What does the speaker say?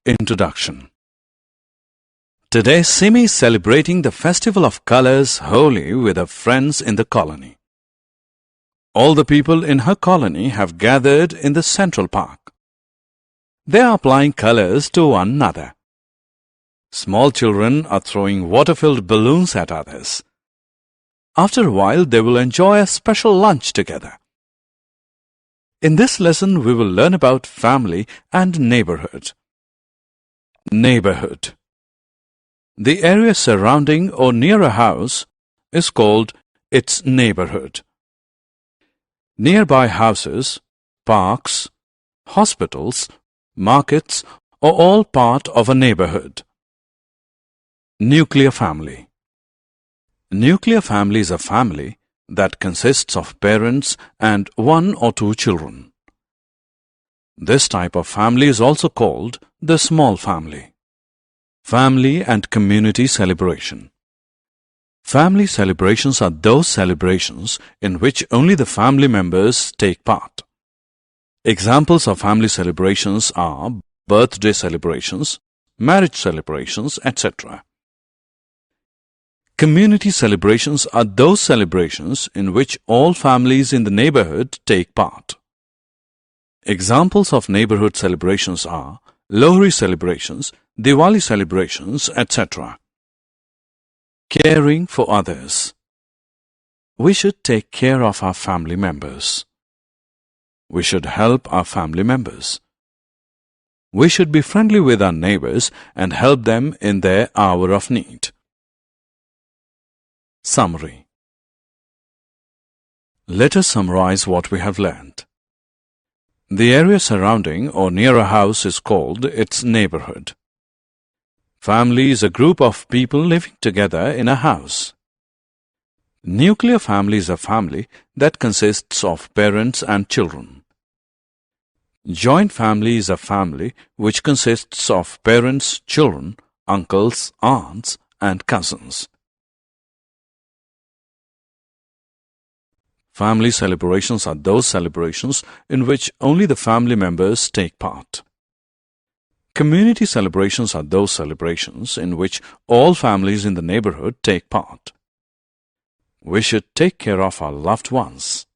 Introduction. Today, Simi is celebrating the festival of colors Holi with her friends in the colony. All the people in her colony have gathered in the Central Park. They are applying colors to one another. Small children are throwing water-filled balloons at others. After a while, they will enjoy a special lunch together. In this lesson, we will learn about family and neighborhood. Neighborhood. The area surrounding or near a house is called its neighborhood. Nearby houses, parks, hospitals, markets are all part of a neighborhood. Nuclear family. Nuclear family is a family that consists of parents and one or two children. This type of family is also called the small family. Family and community celebration. Family celebrations are those celebrations in which only the family members take part. Examples of family celebrations are birthday celebrations, marriage celebrations, etc. Community celebrations are those celebrations in which all families in the neighborhood take part. Examples of neighborhood celebrations are Lohri celebrations, Diwali celebrations, etc. Caring for others. We should take care of our family members. We should help our family members. We should be friendly with our neighbors and help them in their hour of need. Summary. Let us summarize what we have learned. The area surrounding or near a house is called its neighborhood. Family is a group of people living together in a house. Nuclear family is a family that consists of parents and children. Joint family is a family which consists of parents, children, uncles, aunts, and cousins. Family celebrations are those celebrations in which only the family members take part. Community celebrations are those celebrations in which all families in the neighborhood take part. We should take care of our loved ones.